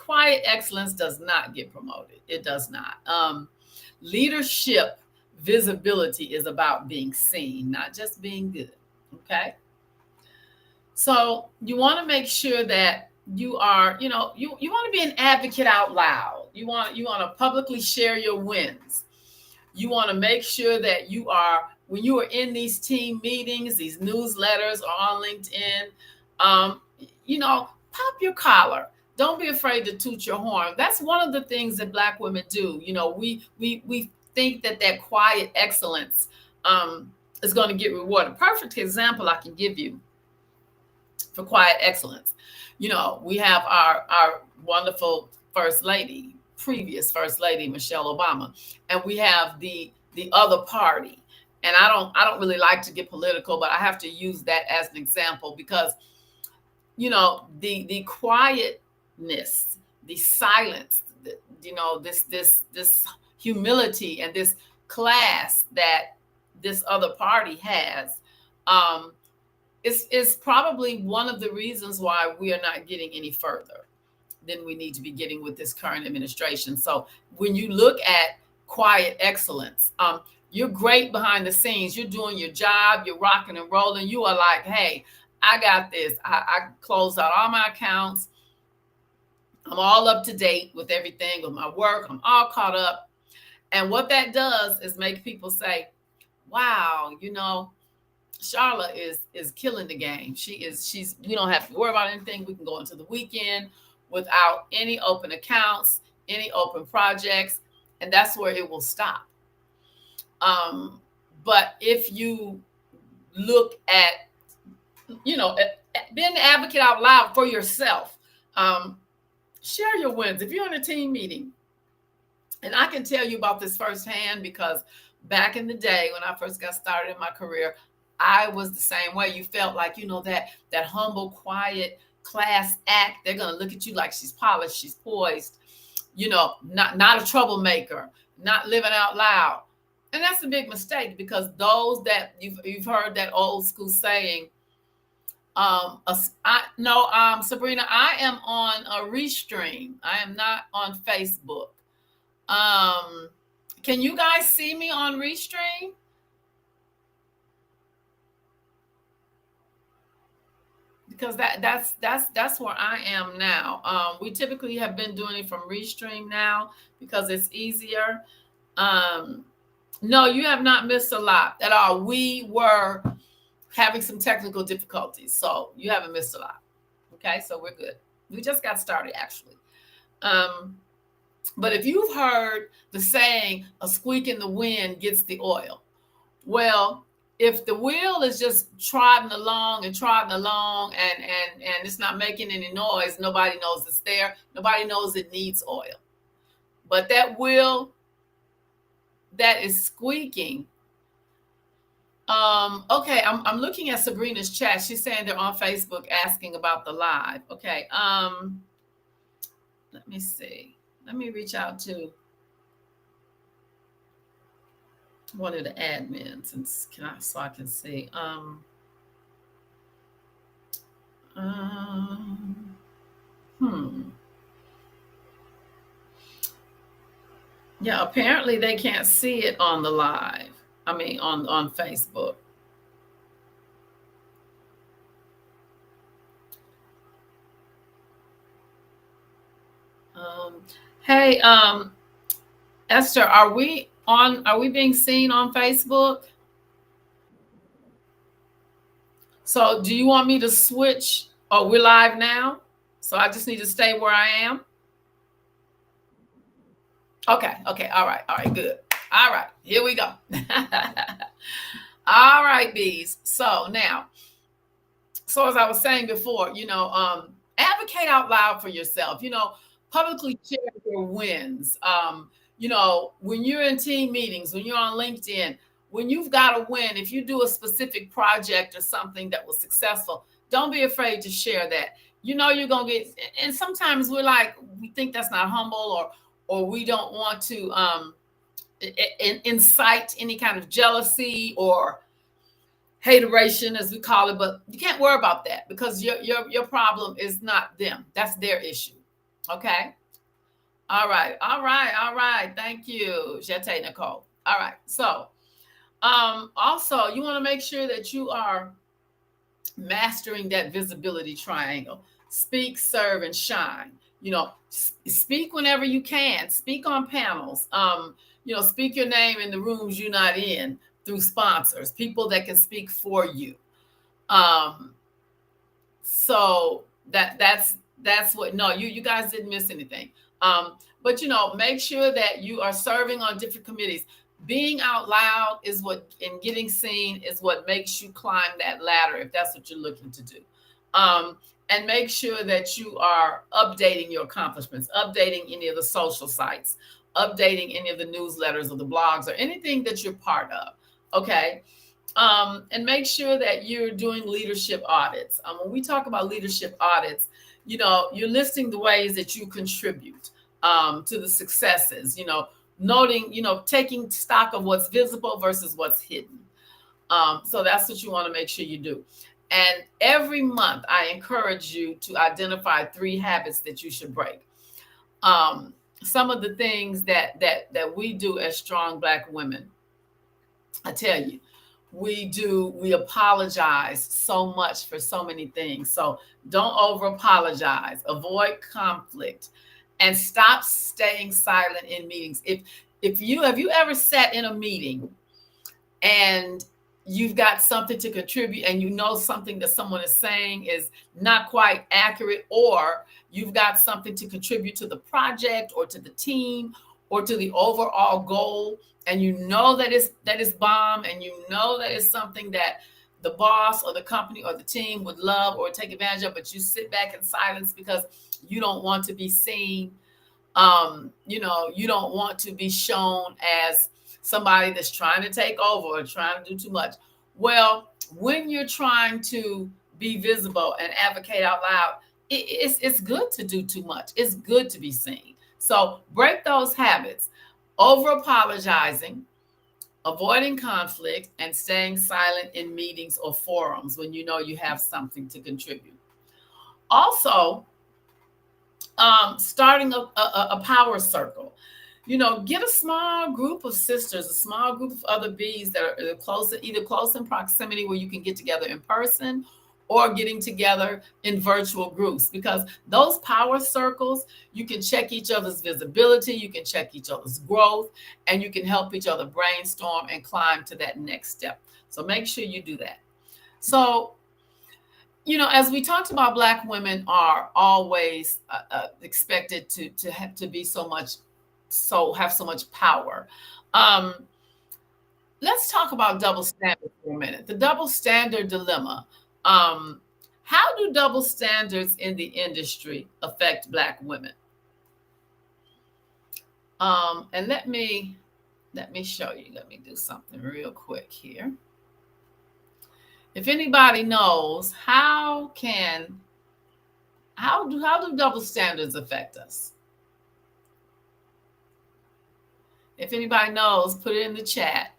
quiet excellence does not get promoted. It does not. Leadership visibility is about being seen, not just being good. Okay. So you want to make sure that you are, you want to be an advocate out loud. You want to publicly share your wins. You want to make sure that you are, when you are in these team meetings, these newsletters, or on LinkedIn, pop your collar. Don't be afraid to toot your horn. That's one of the things that Black women do. We think that quiet excellence is going to get rewarded. Perfect example I can give you for quiet excellence. We have our wonderful first lady, previous first lady, Michelle Obama, and we have the other party. And I don't really like to get political, but I have to use that as an example because the quietness, the silence, this humility and this class that this other party has is probably one of the reasons why we are not getting any further than we need to be getting with this current administration. So when you look at quiet excellence, you're great behind the scenes. You're doing your job. You're rocking and rolling. You are like, hey, I got this. I closed out all my accounts. I'm all up to date with everything, with my work. I'm all caught up. And what that does is make people say, wow, Charlotte is killing the game. We don't have to worry about anything. We can go into the weekend without any open accounts, any open projects, and that's where it will stop. But if you look at, being an advocate out loud for yourself, share your wins. If you're in a team meeting, and I can tell you about this firsthand because back in the day when I first got started in my career, I was the same way. You felt like, that humble, quiet class act. They're going to look at you like she's polished, she's poised, not a troublemaker, not living out loud. And that's a big mistake because those that you've heard that old school saying, Sabrina, I am on a Restream. I am not on Facebook. Can you guys see me on Restream? Because that's where I am now. We typically have been doing it from Restream now because it's easier. No, you have not missed a lot at all. We were having some technical difficulties, so you haven't missed a lot. Okay, so we're good. We just got started, actually. But if you've heard the saying, a squeak in the wind gets the oil. Well, if the wheel is just trotting along and it's not making any noise, nobody knows it's there. Nobody knows it needs oil. But that wheel that is squeaking. Okay, I'm looking at Sabrina's chat. She's saying they're on Facebook asking about the live. Okay, let me see. Let me reach out to one of the admins so I can see. Yeah, apparently they can't see it on the live. I mean, on Facebook. Hey, Esther, are we being seen on Facebook? So do you want me to switch? Oh, we're live now. So I just need to stay where I am. Okay. All right, good. All right, here we go. All right, bees. So as I was saying before, advocate out loud for yourself, publicly share your wins. When you're in team meetings, when you're on LinkedIn, when you've got a win, if you do a specific project or something that was successful, don't be afraid to share that. You're going to get, and sometimes we think that's not humble or we don't want to incite any kind of jealousy or hateration, as we call it, but you can't worry about that because your problem is not them. That's their issue. Okay. All right. All right. All right. Thank you, Jete Nicole. All right. So, also, you want to make sure that you are mastering that visibility triangle. Speak, serve, and shine. You know, speak whenever you can. Speak on panels. Speak your name in the rooms you're not in through sponsors, people that can speak for you. Um, so that's what. No, you guys didn't miss anything. But make sure that you are serving on different committees. Being out loud is what, and getting seen is what makes you climb that ladder if that's what you're looking to do. And make sure that you are updating your accomplishments, updating any of the social sites, updating any of the newsletters or the blogs or anything that you're part of. Okay. And make sure that you're doing leadership audits. When we talk about leadership audits, you're listing the ways that you contribute to the successes, noting, taking stock of what's visible versus what's hidden. So that's what you want to make sure you do. And every month, I encourage you to identify 3 habits that you should break. Some of the things that we do as strong Black women, I tell you, we apologize so much for so many things. So don't over apologize, avoid conflict, and stop staying silent in meetings. Have you ever sat in a meeting and you've got something to contribute and something that someone is saying is not quite accurate, or you've got something to contribute to the project or to the team or to the overall goal, and that is bomb, and that is something that the boss or the company or the team would love or take advantage of, but you sit back in silence because you don't want to be seen. You don't want to be shown as somebody that's trying to take over or trying to do too much. Well, when you're trying to be visible and advocate out loud, it's good to do too much. It's good to be seen. So break those habits: over apologizing, avoiding conflict, and staying silent in meetings or forums when you have something to contribute. Also, starting a power circle. Get a small group of sisters, a small group of other bees that are either close in proximity where you can get together in person or getting together in virtual groups, because those power circles, you can check each other's visibility, you can check each other's growth, and you can help each other brainstorm and climb to that next step. So make sure you do that. So, as we talked about, Black women are always expected to have to be have so much power. Let's talk about double standards for a minute. The double standard dilemma. How do double standards in the industry affect Black women? And let me show you. Let me do something real quick here. If anybody knows, how do double standards affect us? If anybody knows, put it in the chat.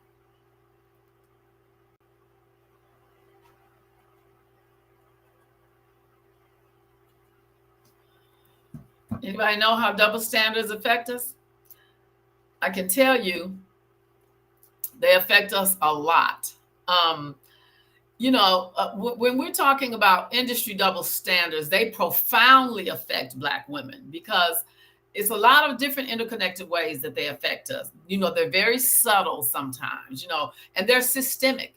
Anybody know how double standards affect us? I can tell you they affect us a lot. When we're talking about industry double standards, they profoundly affect Black women because it's a lot of different interconnected ways that they affect us. They're very subtle sometimes, and they're systemic.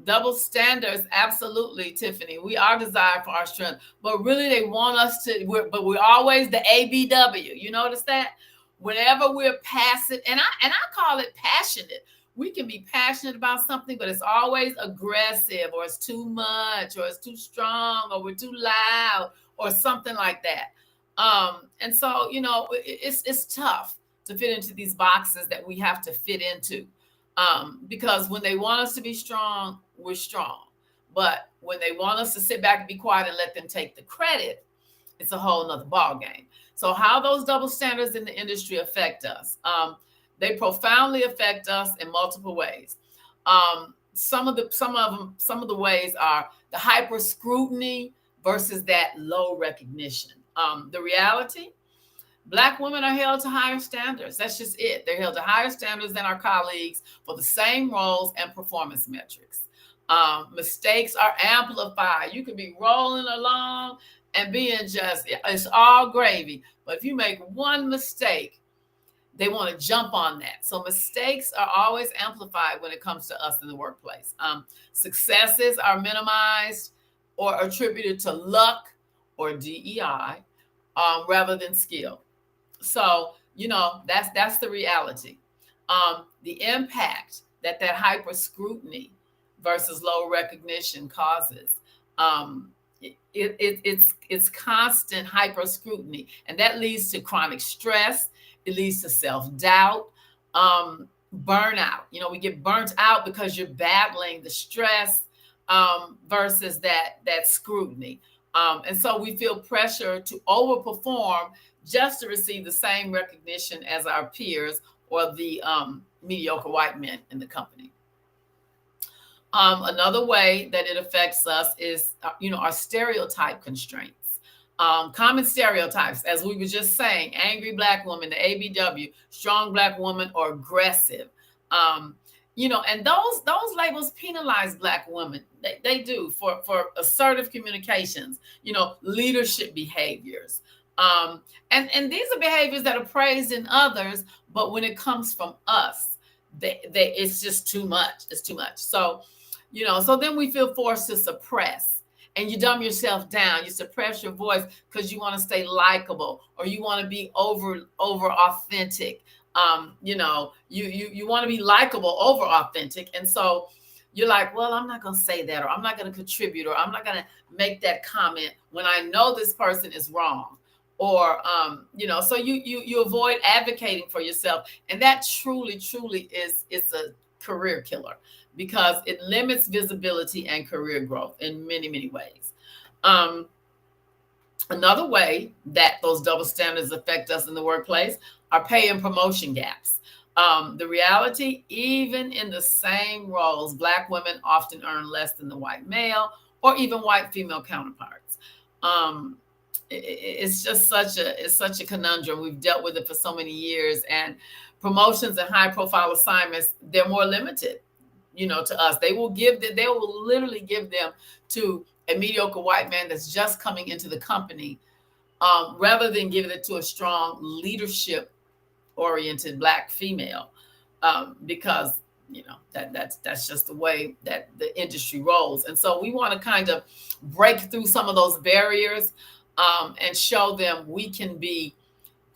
Double standards, absolutely, Tiffany. We are designed for our strength, but really they want us to, we're always the ABW. You notice that? Whenever we're passive, and I call it passionate. We can be passionate about something, but it's always aggressive, or it's too much, or it's too strong, or we're too loud, or something like that. And so, it's tough to fit into these boxes that we have to fit into. Because when they want us to be strong, we're strong. But when they want us to sit back and be quiet and let them take the credit, it's a whole nother ball game. So how those double standards in the industry affect us? They profoundly affect us in multiple ways. Some of the ways are the hyper scrutiny versus that low recognition. The reality, Black women are held to higher standards. That's just it. They're held to higher standards than our colleagues for the same roles and performance metrics. Mistakes are amplified. You could be rolling along and being just, it's all gravy. But if you make one mistake, they want to jump on that. So mistakes are always amplified when it comes to us in the workplace. Successes are minimized or attributed to luck or DEI rather than skill. So, that's the reality. The impact that hyper scrutiny versus low recognition causes. It's constant hyper scrutiny, and that leads to chronic stress. It leads to self-doubt, burnout. We get burnt out because you're battling the stress versus that scrutiny. And so we feel pressure to overperform just to receive the same recognition as our peers or the mediocre white men in the company. Another way that it affects us is, our stereotype constraints. Common stereotypes, as we were just saying: angry Black woman, the ABW, strong Black woman, or aggressive. And those labels penalize Black women. They do for assertive communications, leadership behaviors. And these are behaviors that are praised in others, but when it comes from us, it's just too much. It's too much. So, so then we feel forced to suppress, and you dumb yourself down. You suppress your voice because you want to stay likable, or you want to be over authentic. You want to be likable over authentic. And so you're like, well, I'm not going to say that, or I'm not going to contribute, or I'm not going to make that comment when I know this person is wrong. Or, so you avoid advocating for yourself. And that truly it's a career killer, because it limits visibility and career growth in many, many ways. Another way that those double standards affect us in the workplace are pay and promotion gaps. The reality, even in the same roles, Black women often earn less than the white male or even white female counterparts. It's just such a conundrum. We've dealt with it for so many years, and promotions and high profile assignments, they're more limited, to us. They will literally give them to a mediocre white man that's just coming into the company, rather than giving it to a strong leadership oriented Black female, because that's just the way that the industry rolls. And so we want to kind of break through some of those barriers, and show them we can be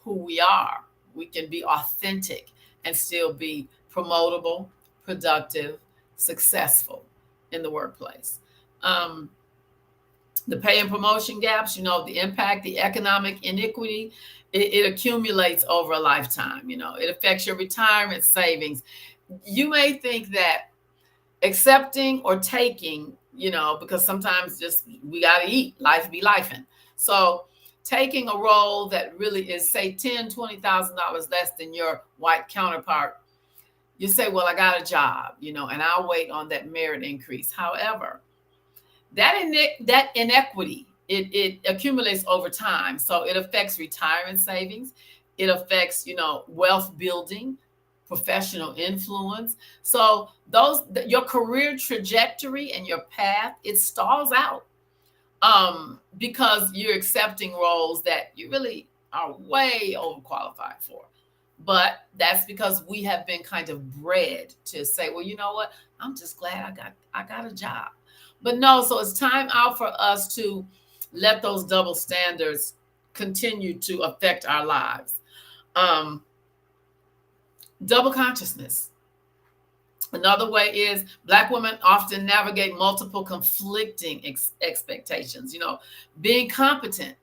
who we are. We can be authentic and still be promotable, productive, successful in the workplace. The pay and promotion gaps, the impact, the economic inequity, it accumulates over a lifetime. It affects your retirement savings. You may think that accepting or taking, because sometimes just we got to eat, life be lifing. So taking a role that really is, say, $10,000, $20,000 less than your white counterpart, you say, well, I got a job, and I'll wait on that merit increase. However, that inequity, it accumulates over time. So it affects retirement savings. It affects, wealth building, professional influence. So your career trajectory and your path, it stalls out. Because you're accepting roles that you really are way overqualified for. But that's because we have been kind of bred to say, well, you know what? I'm just glad I got a job. But no, so it's time out for us to let those double standards continue to affect our lives. Double consciousness. Another way is Black women often navigate multiple conflicting expectations, being competent,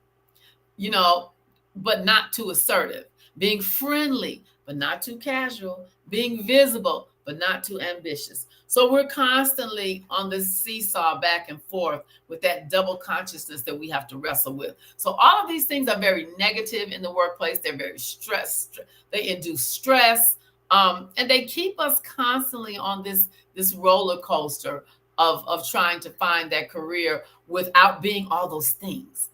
but not too assertive, being friendly, but not too casual, being visible, but not too ambitious. So we're constantly on this seesaw back and forth with that double consciousness that we have to wrestle with. So all of these things are very negative in the workplace. They're very stressed. They induce stress. And they keep us constantly on this roller coaster of trying to find that career without being all those things.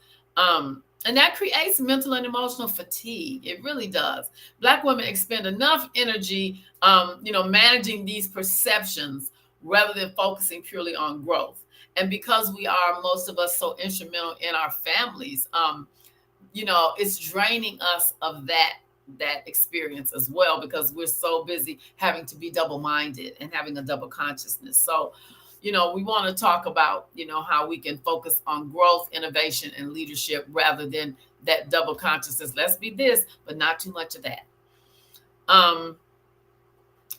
And that creates mental and emotional fatigue. It really does. Black women expend enough energy, managing these perceptions rather than focusing purely on growth. And because we are, most of us, so instrumental in our families, it's draining us of that experience as well, because we're so busy having to be double-minded and having a double consciousness. So we want to talk about how we can focus on growth, innovation, and leadership rather than that double consciousness. Let's be this, but not too much of that.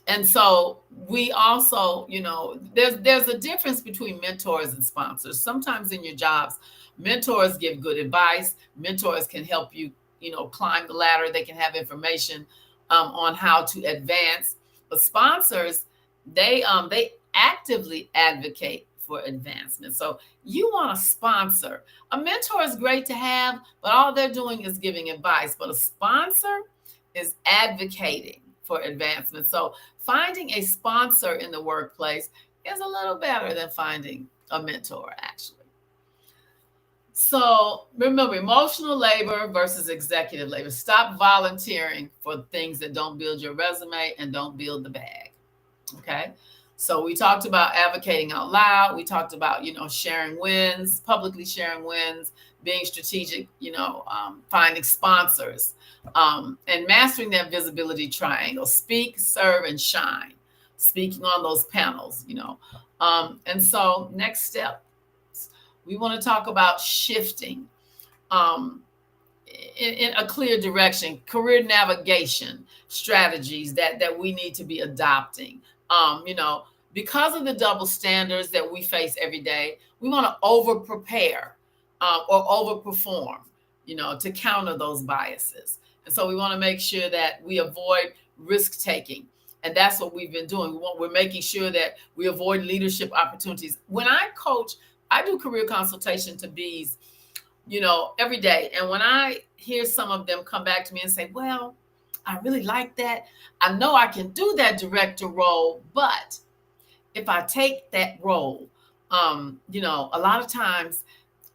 And so we also, there's a difference between mentors and sponsors. Sometimes in your jobs, mentors give good advice. Mentors can help you, climb the ladder. They can have information on how to advance. But sponsors, they actively advocate for advancement. So you want a sponsor. A mentor is great to have, but all they're doing is giving advice. But a sponsor is advocating for advancement. So finding a sponsor in the workplace is a little better than finding a mentor, actually. So remember, emotional labor versus executive labor. Stop volunteering for things that don't build your resume and don't build the bag. Okay. So we talked about advocating out loud. We talked about, sharing wins, publicly sharing wins, being strategic, finding sponsors, and mastering that visibility triangle. Speak, serve, and shine. Speaking on those panels, And so next step, we want to talk about shifting in a clear direction, career navigation strategies that we need to be adopting. Because of the double standards that we face every day, we want to over prepare or overperform, to counter those biases. And so we want to make sure that we avoid risk taking. And that's what we've been doing. We're making sure that we avoid leadership opportunities. When I coach, I do career consultation to bees, every day. And when I hear some of them come back to me and say, well, I really like that. I know I can do that director role, but if I take that role, a lot of times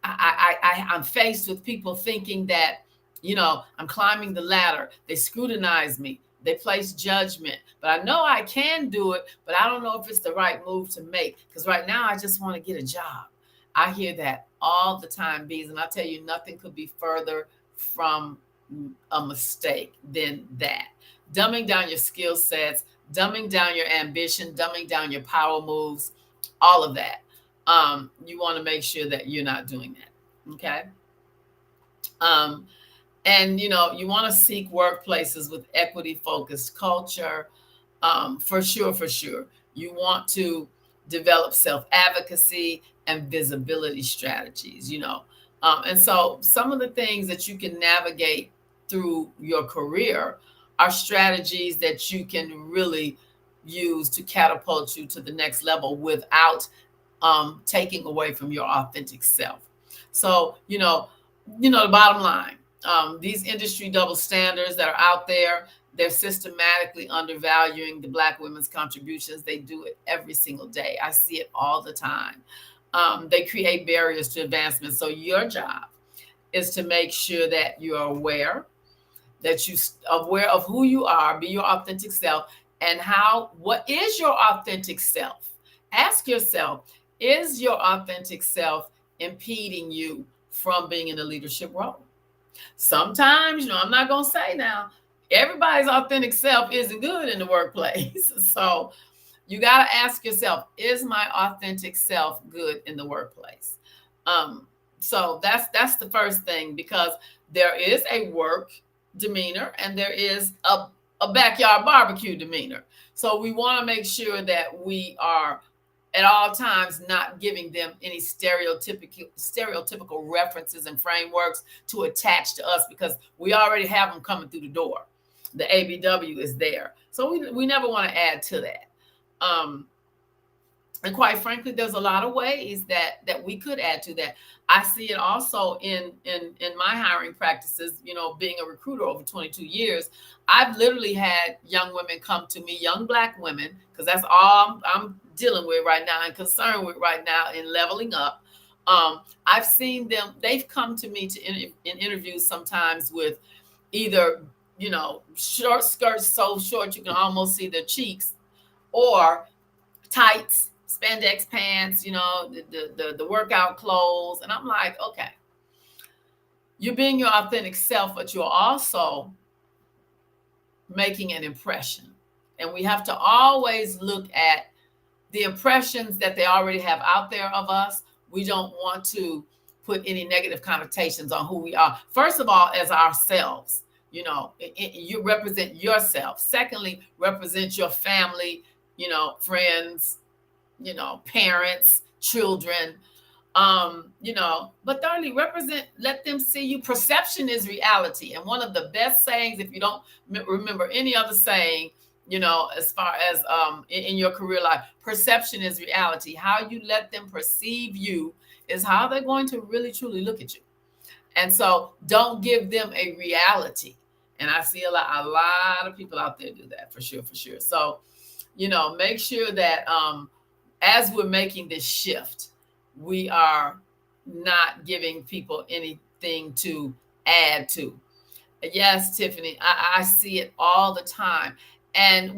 I'm faced with people thinking that, I'm climbing the ladder. They scrutinize me. They place judgment, but I know I can do it, but I don't know if it's the right move to make, because right now I just want to get a job. I hear that all the time, Bees, and I tell you, nothing could be further from a mistake than that. Dumbing down your skill sets, dumbing down your ambition, dumbing down your power moves, all of that. You want to make sure that you're not doing that. Okay. And you want to seek workplaces with equity focused culture. For sure. You want to develop self-advocacy and visibility strategies, and so some of the things that you can navigate through your career are strategies that you can really use to catapult you to the next level without taking away from your authentic self. So, the bottom line, these industry double standards that are out there, they're systematically undervaluing the Black women's contributions. They do it every single day. I see it all the time. They create barriers to advancement. So your job is to make sure that you're aware, that you're aware of who you are, be your authentic self, and what is your authentic self? Ask yourself, is your authentic self impeding you from being in a leadership role? Sometimes, I'm not going to say now, everybody's authentic self isn't good in the workplace. So you got to ask yourself, is my authentic self good in the workplace? So that's the first thing, because there is a work demeanor and there is a backyard barbecue demeanor. So we want to make sure that we are at all times not giving them any stereotypical references and frameworks to attach to us, because we already have them coming through the door. The ABW is there. So we never want to add to that. And quite frankly, there's a lot of ways that we could add to that. I see it also in my hiring practices, being a recruiter over 22 years. I've literally had young women come to me, young Black women, because that's all I'm dealing with right now and concerned with right now in leveling up. I've seen them, they've come to me in interviews sometimes with either, short skirts so short you can almost see their cheeks, or tights, spandex pants, the workout clothes. And I'm like, okay, you're being your authentic self, but you're also making an impression. And we have to always look at the impressions that they already have out there of us. We don't want to put any negative connotations on who we are. First of all, as ourselves, you represent yourself. Secondly, represent your family, friends, parents, children, but thirdly, let them see you. Perception is reality. And one of the best sayings, if you don't remember any other saying, as far as in your career life, perception is reality. How you let them perceive you is how they're going to really truly look at you. And so don't give them a reality. And I see a lot of people out there do that, for sure. So, make sure that as we're making this shift, we are not giving people anything to add to. Yes, Tiffany, I see it all the time. And then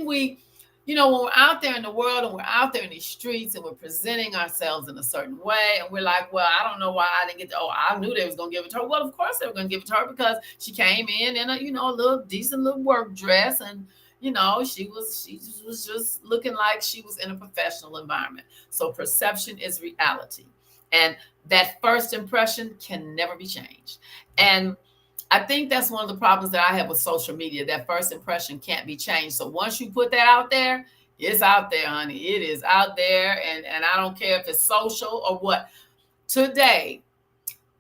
we, when we're out there in the world and we're out there in these streets and we're presenting ourselves in a certain way, and we're like, well, I don't know why I didn't get I knew they was going to give it to her. Well, of course they were going to give it to her, because she came in a, a little decent little work dress, and she was just looking like she was in a professional environment. So perception is reality. And that first impression can never be changed. And I think that's one of the problems that I have with social media. That first impression can't be changed. So once you put that out there, it's out there, honey. It is out there. And I don't care if it's social or what. Today,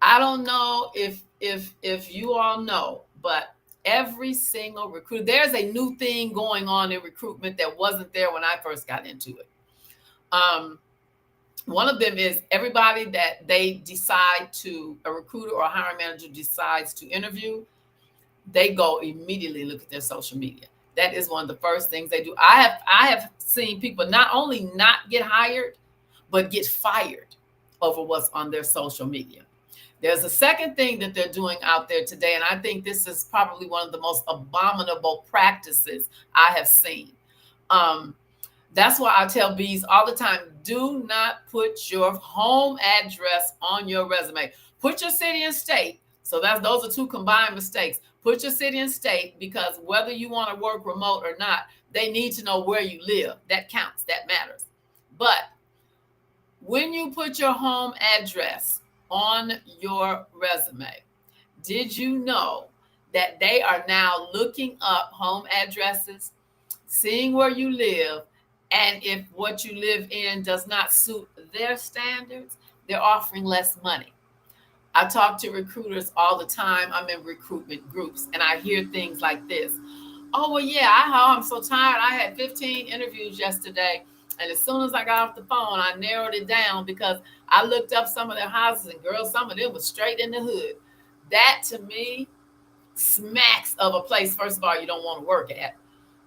I don't know if you all know, but every single recruiter, there's a new thing going on in recruitment that wasn't there when I first got into it. One of them is everybody that they decide to, a recruiter or a hiring manager decides to interview, they go immediately look at their social media. That is one of the first things they do. I have seen people not only not get hired, but get fired over what's on their social media. There's a second thing that they're doing out there today, and I think this is probably one of the most abominable practices I have seen. That's why I tell bees all the time, do not put your home address on your resume. Put your city and state. So those are two combined mistakes. Put your city and state, because whether you want to work remote or not, they need to know where you live. That counts. That matters. But when you put your home address on your resume, did you know that they are now looking up home addresses, seeing where you live, and if what you live in does not suit their standards, they're offering less money? I talk to recruiters all the time. I'm in recruitment groups, and I hear things like this. Oh, well, yeah, I'm so tired. I had 15 interviews yesterday. And as soon as I got off the phone, I narrowed it down because I looked up some of their houses, and girls, some of them was straight in the hood. That to me smacks of a place, first of all, you don't want to work at.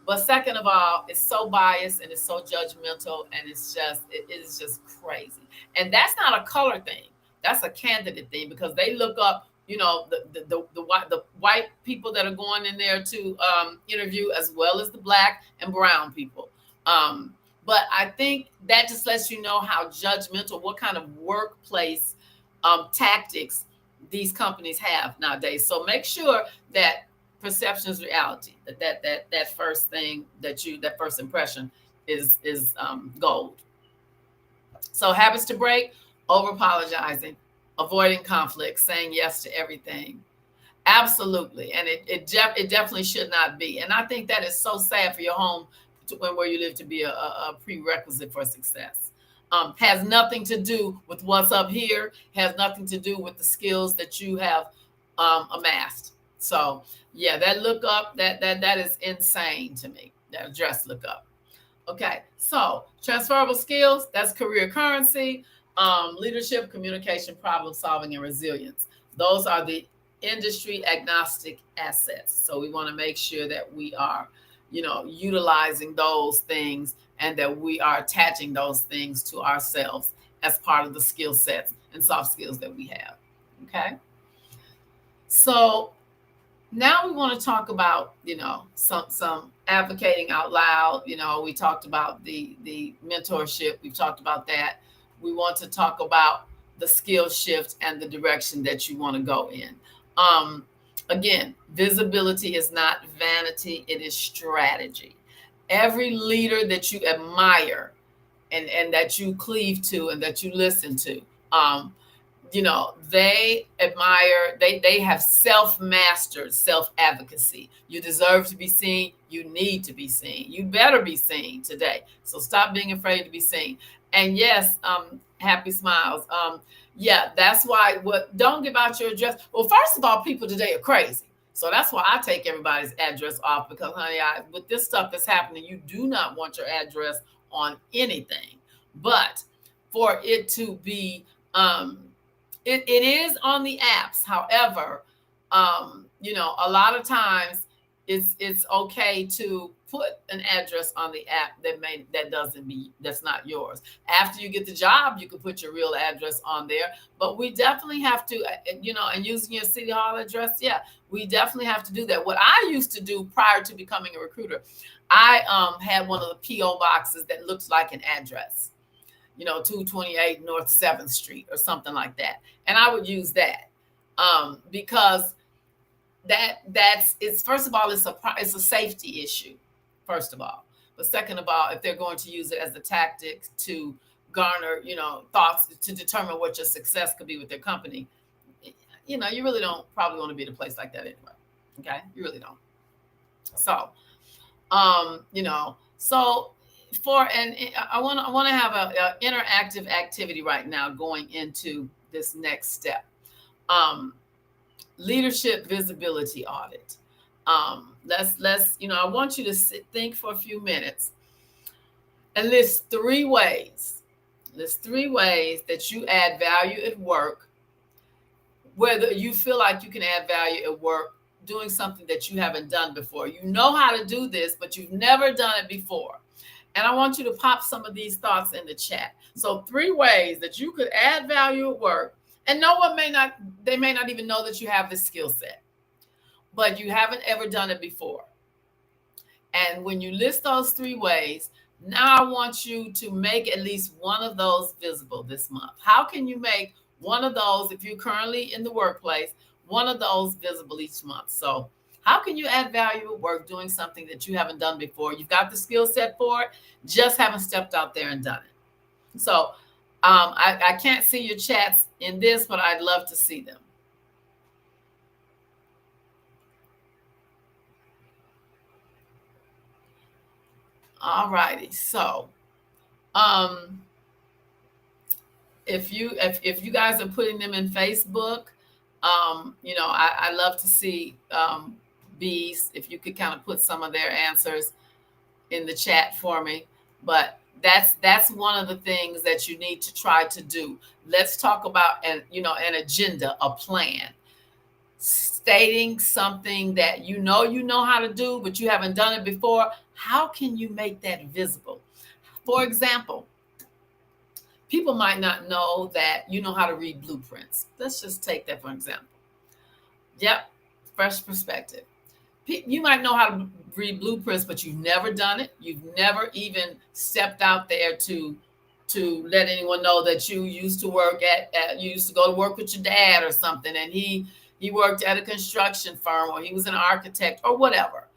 But second of all, it's so biased and it's so judgmental, and it is just crazy. And that's not a color thing. That's a candidate thing, because they look up, the white people that are going in there to interview, as well as the black and brown people. But I think that just lets you know how judgmental, what kind of workplace tactics these companies have nowadays. So make sure that perception is reality. That first thing that first impression is gold. So habits to break: over apologizing, avoiding conflict, saying yes to everything. Absolutely, and it definitely should not be. And I think that is so sad for your home where you live to be a prerequisite for success. Has nothing to do with what's up here. Has nothing to do with the skills that you have amassed. So yeah, that lookup, that is insane to me. That address lookup. Okay, so transferable skills, that's career currency, leadership, communication, problem solving, and resilience. Those are the industry agnostic assets. So we want to make sure that we are, utilizing those things, and that we are attaching those things to ourselves as part of the skill sets and soft skills that we have. Okay. So now we want to talk about, some advocating out loud. We talked about the mentorship. We've talked about that. We want to talk about the skill shift and the direction that you want to go in. Again, visibility is not vanity, it is strategy. Every leader that you admire and that you cleave to and that you listen to, they admire, they have self-mastered self-advocacy. You deserve to be seen. You need to be seen. You better be seen today. So stop being afraid to be seen. And yes, happy smiles. Yeah, that's why don't give out your address. Well, first of all, people today are crazy. So that's why I take everybody's address off, because honey, with this stuff that's happening, you do not want your address on anything. But for it to be, it is on the apps. However, a lot of times it's okay to put an address on the app that's not yours. After you get the job, you can put your real address on there. But we definitely have to, and using your City Hall address, yeah, we definitely have to do that. What I used to do prior to becoming a recruiter, I had one of the PO boxes that looks like an address. 228 North 7th Street or something like that. And I would use that because it's first of all, it's a safety issue, first of all. But second of all, if they're going to use it as a tactic to garner, thoughts to determine what your success could be with their company, you really don't probably want to be in a place like that anyway. Okay. You really don't. So, I want to have a interactive activity right now going into this next step. Leadership visibility audit. Let's I want you to think for a few minutes and list three ways that you add value at work, whether you feel like you can add value at work doing something that you haven't done before. You know how to do this, but you've never done it before. And I want you to pop some of these thoughts in the chat. So 3 ways that you could add value at work, and they may not even know that you have this skill set, but you haven't ever done it before. And when you list those 3 ways, now I want you to make at least one of those visible this month. How can you make one of those, if you're currently in the workplace, one of those visible each month? So how can you add value at work doing something that you haven't done before? You've got the skill set for it, just haven't stepped out there and done it. So I can't see your chats in this, but I'd love to see them. All righty. So if you guys are putting them in Facebook, I love to see Bees, if you could kind of put some of their answers in the chat for me. But that's one of the things that you need to try to do. Let's talk about an agenda, a plan, stating something that you know how to do, but you haven't done it before. How can you make that visible? For example, people might not know that you know how to read blueprints. Let's just take that for example. Yep, fresh perspective. You might know how to read blueprints, but you've never done it. You've never even stepped out there to let anyone know that you used to work you used to go to work with your dad or something, and he worked at a construction firm, or he was an architect or whatever.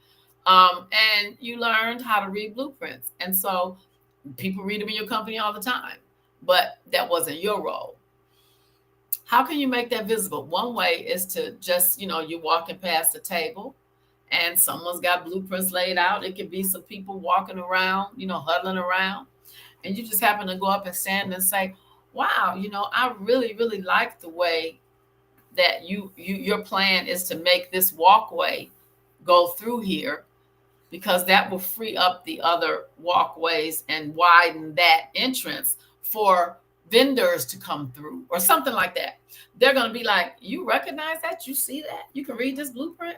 And you learned how to read blueprints. And so people read them in your company all the time, but that wasn't your role. How can you make that visible? One way is to just, you're walking past the table and someone's got blueprints laid out. It could be some people walking around, huddling around, and you just happen to go up and stand and say, wow, I really, really like the way that your plan is to make this walkway go through here, because that will free up the other walkways and widen that entrance for vendors to come through or something like that. They're going to be like, you recognize that? You see that? You can read this blueprint?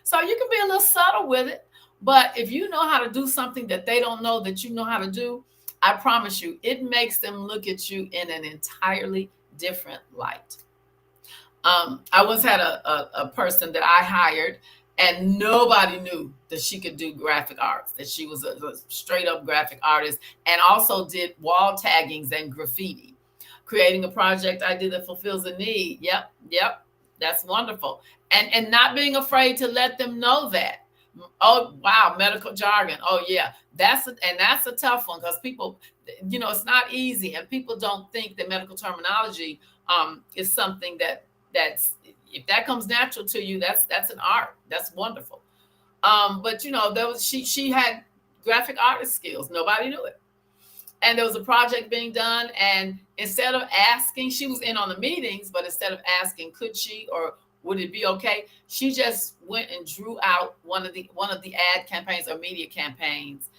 So you can be a little subtle with it. But if you know how to do something that they don't know that you know how to do, I promise you, it makes them look at you in an entirely different light. I once had a person that I hired, and nobody knew that she could do graphic arts, that she was a straight up graphic artist, and also did wall taggings and graffiti. Creating a project I did that fulfills a need. Yep, that's wonderful. And not being afraid to let them know that. Oh wow, medical jargon. Oh yeah, that's a tough one, because people, it's not easy, and people don't think that medical terminology is something that's, if that comes natural to you, that's an art. That's wonderful. But there was, she had graphic artist skills. Nobody knew it. And there was a project being done, and instead of asking, she was in on the meetings, but instead of asking, could she or would it be okay, she just went and drew out one of the ad campaigns or media campaigns,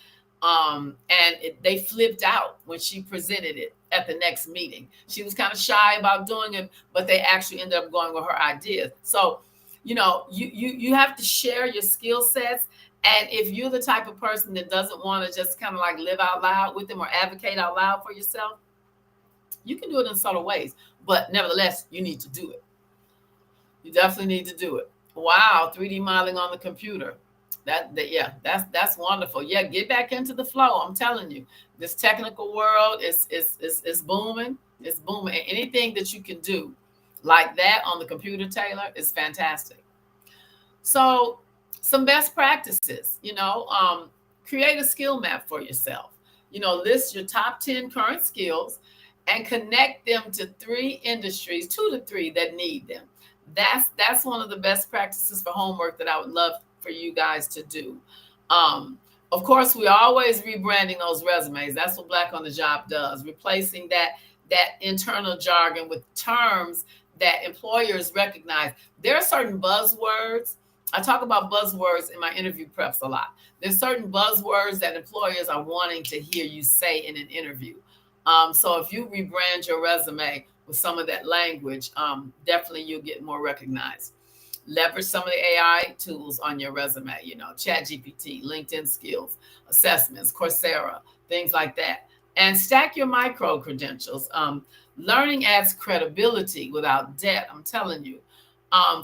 they flipped out when she presented it at the next meeting. She was kind of shy about doing it, but they actually ended up going with her ideas. So, you have to share your skill sets. And if you're the type of person that doesn't want to just kind of like live out loud with them or advocate out loud for yourself, you can do it in subtle ways. But nevertheless, you need to do it. You definitely need to do it. Wow, 3D modeling on the computer. That's wonderful. Yeah, get back into the flow. I'm telling you, this technical world is booming. It's booming. And anything that you can do like that on the computer, Taylor, is fantastic. So some best practices, create a skill map for yourself. List your top 10 current skills and connect them to 3 industries, 2 to 3 that need them. That's one of the best practices for homework that I would love for you guys to do. Of course, we're always rebranding those resumes. That's what Black on the Job does, replacing that internal jargon with terms that employers recognize. There are certain buzzwords. I talk about buzzwords in my interview preps a lot. There's certain buzzwords that employers are wanting to hear you say in an interview. So if you rebrand your resume with some of that language, definitely you'll get more recognized. Leverage some of the AI tools on your resume, ChatGPT, LinkedIn skills, assessments, Coursera, things like that. And stack your micro credentials. Learning adds credibility without debt, I'm telling you.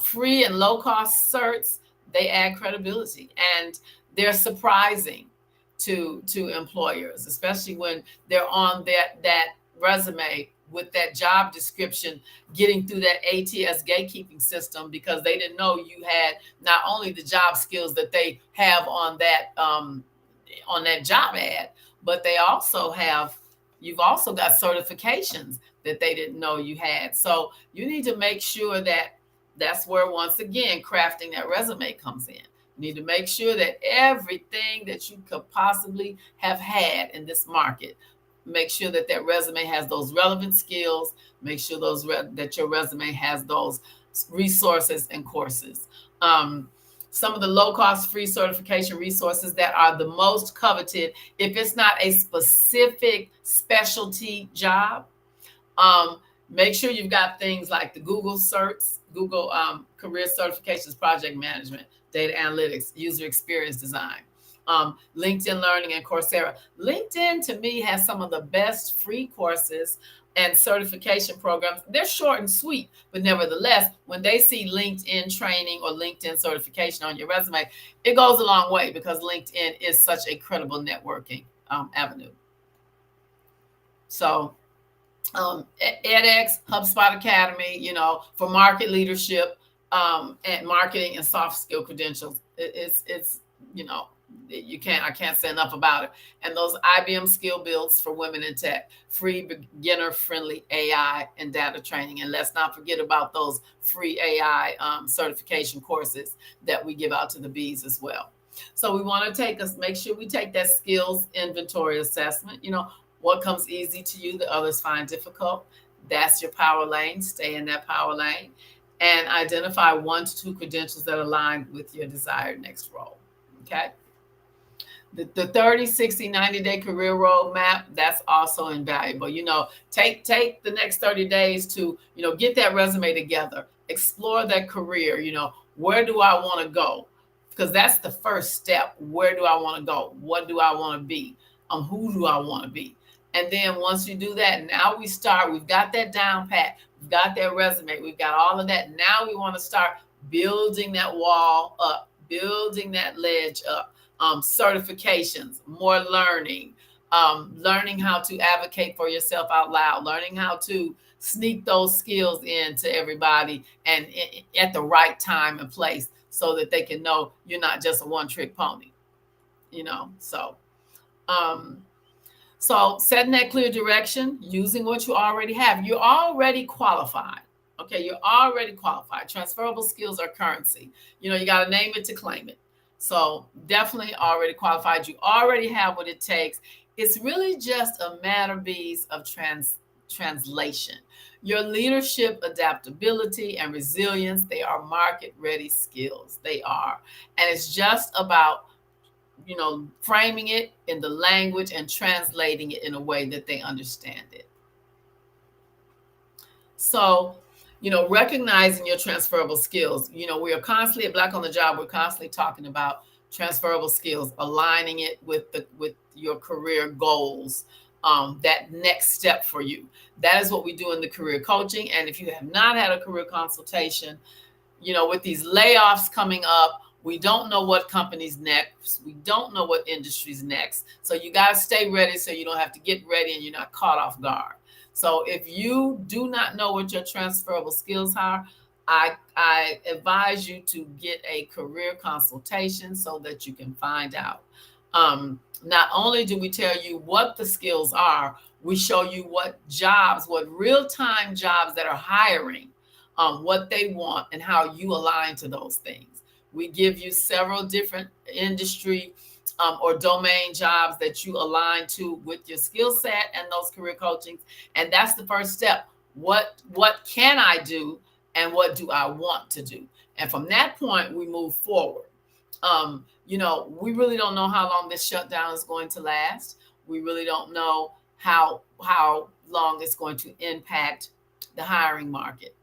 Free and low-cost certs, they add credibility, and they're surprising to employers, especially when they're on that resume with that job description, getting through that ATS gatekeeping system, because they didn't know you had not only the job skills that they have on that job ad, but you've also got certifications that they didn't know you had. So you need to make sure that's where, once again, crafting that resume comes in. You need to make sure that everything that you could possibly have had in this market, make sure that resume has those relevant skills. Make sure that your resume has those resources and courses. Some of the low-cost free certification resources that are the most coveted, if it's not a specific specialty job, make sure you've got things like the Google certs, Google Career Certifications, Project Management, Data Analytics, User Experience Design, LinkedIn Learning, and Coursera. LinkedIn, to me, has some of the best free courses and certification programs. They're short and sweet, but nevertheless, when they see LinkedIn training or LinkedIn certification on your resume, it goes a long way, because LinkedIn is such a credible networking avenue. So edX, HubSpot Academy, for market leadership and marketing and soft skill credentials. It's I can't say enough about it. And those IBM skill builds for women in tech, free beginner friendly AI and data training. And let's not forget about those free AI certification courses that we give out to the bees as well. So we want to make sure we take that skills inventory assessment. What comes easy to you that others find difficult? That's your power lane. Stay in that power lane and identify 1 to 2 credentials that align with your desired next role. Okay. The 30, 60, 90-day career roadmap, that's also invaluable. Take the next 30 days to, get that resume together, explore that career. Where do I want to go? Because that's the first step. Where do I want to go? What do I want to be? Who do I want to be? And then once you do that, now we've got that down pat, we've got that resume, we've got all of that. Now we want to start building that wall up, building that ledge up, certifications, more learning, learning how to advocate for yourself out loud, learning how to sneak those skills into everybody and at the right time and place so that they can know you're not just a one-trick pony, So setting that clear direction, using what you already have. You're already qualified. Okay, you're already qualified. Transferable skills are currency. You got to name it to claim it. So definitely already qualified. You already have what it takes. It's really just a matter, Bees, of translation. Your leadership, adaptability, and resilience, they are market-ready skills. They are. And it's just about framing it in the language and translating it in a way that they understand it. So, recognizing your transferable skills. We are constantly at Black on the Job. We're constantly talking about transferable skills, aligning it with your career goals. That next step for you. That is what we do in the career coaching. And if you have not had a career consultation, with these layoffs coming up, we don't know what company's next. We don't know what industry's next. So you got to stay ready so you don't have to get ready and you're not caught off guard. So if you do not know what your transferable skills are, I advise you to get a career consultation so that you can find out. Not only do we tell you what the skills are, we show you what real-time jobs that are hiring, what they want and how you align to those things. We give you several different industry or domain jobs that you align to with your skill set and those career coachings. And that's the first step. What can I do and what do I want to do? And from that point, we move forward. We really don't know how long this shutdown is going to last. We really don't know how long it's going to impact the hiring market.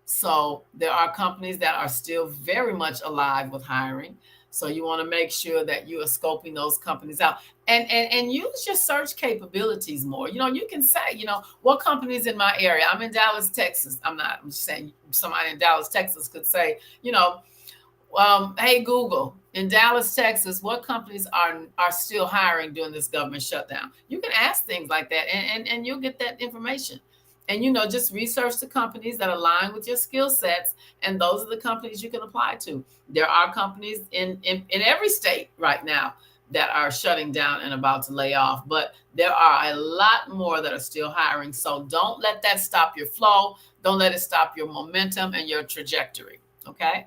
So there are companies that are still very much alive with hiring. So you want to make sure that you are scoping those companies out and use your search capabilities more. You can say, what companies in my area? I'm in Dallas, Texas. I'm just saying somebody in Dallas, Texas could say, hey, Google, in Dallas, Texas, what companies are still hiring during this government shutdown? You can ask things like that and you'll get that information. And, just research the companies that align with your skill sets. And those are the companies you can apply to. There are companies in every state right now that are shutting down and about to lay off. But there are a lot more that are still hiring. So don't let that stop your flow. Don't let it stop your momentum and your trajectory. Okay?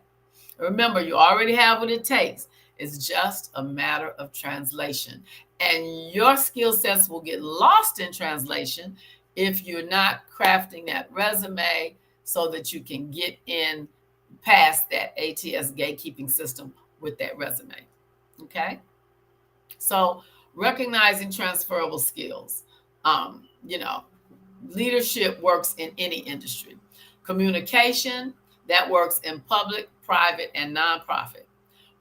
Remember, you already have what it takes. It's just a matter of translation. And your skill sets will get lost in translation if you're not crafting that resume so that you can get in past that ATS gatekeeping system with that resume. Okay? So recognizing transferable skills. Leadership works in any industry. Communication, that works in public, private, and nonprofit.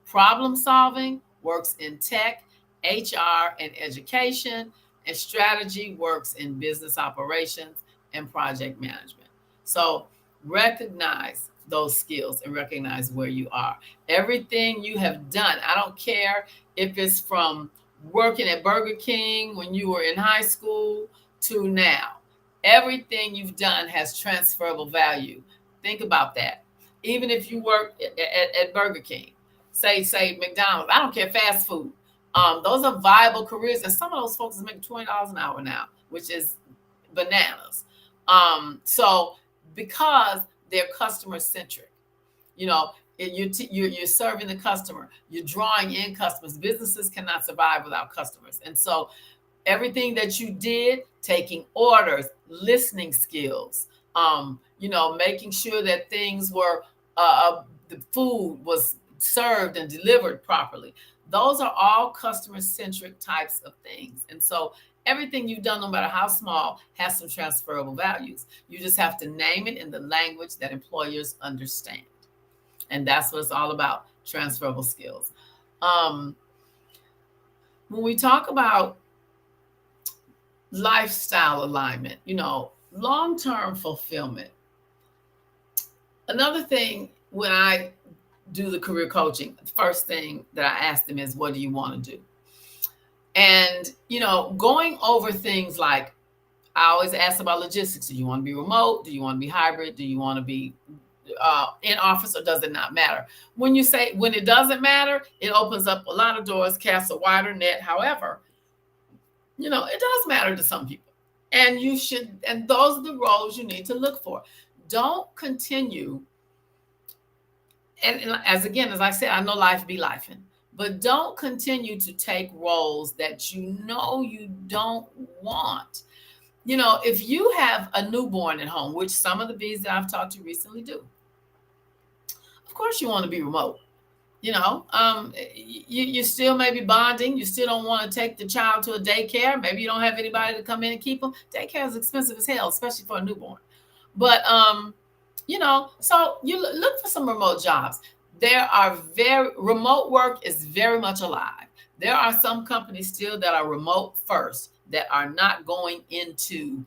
Problem solving works in tech, HR, and education. And strategy works in business operations and project management. So recognize those skills and recognize where you are. Everything you have done, I don't care if it's from working at Burger King when you were in high school to now. Everything you've done has transferable value. Think about that. Even if you work at Burger King, say McDonald's, I don't care, fast food. Those are viable careers, and some of those folks are making $20 an hour now, which is bananas. So because they're customer centric, you're serving the customer, you're drawing in customers. Businesses cannot survive without customers, and so everything that you did, taking orders, listening skills, making sure that things were the food was served and delivered properly. Those are all customer-centric types of things. And so everything you've done, no matter how small, has some transferable values. You just have to name it in the language that employers understand. And that's what it's all about, transferable skills. When we talk about lifestyle alignment, long-term fulfillment. Another thing, when I do the career coaching, the first thing that I ask them is, what do you want to do? And, going over things like, I always ask about logistics. Do you want to be remote? Do you want to be hybrid? Do you want to be in office, or does it not matter? When it doesn't matter, it opens up a lot of doors, casts a wider net. However, it does matter to some people. And those are the roles you need to look for. Don't continue. And as I said, I know life be lifing, but don't continue to take roles that you don't want. If you have a newborn at home, which some of the bees that I've talked to recently do, of course you want to be remote. You still may be bonding. You still don't want to take the child to a daycare. Maybe you don't have anybody to come in and keep them. Daycare is expensive as hell, especially for a newborn. But, so you look for some remote jobs. Remote work is very much alive. There are some companies still that are remote first, that are not going into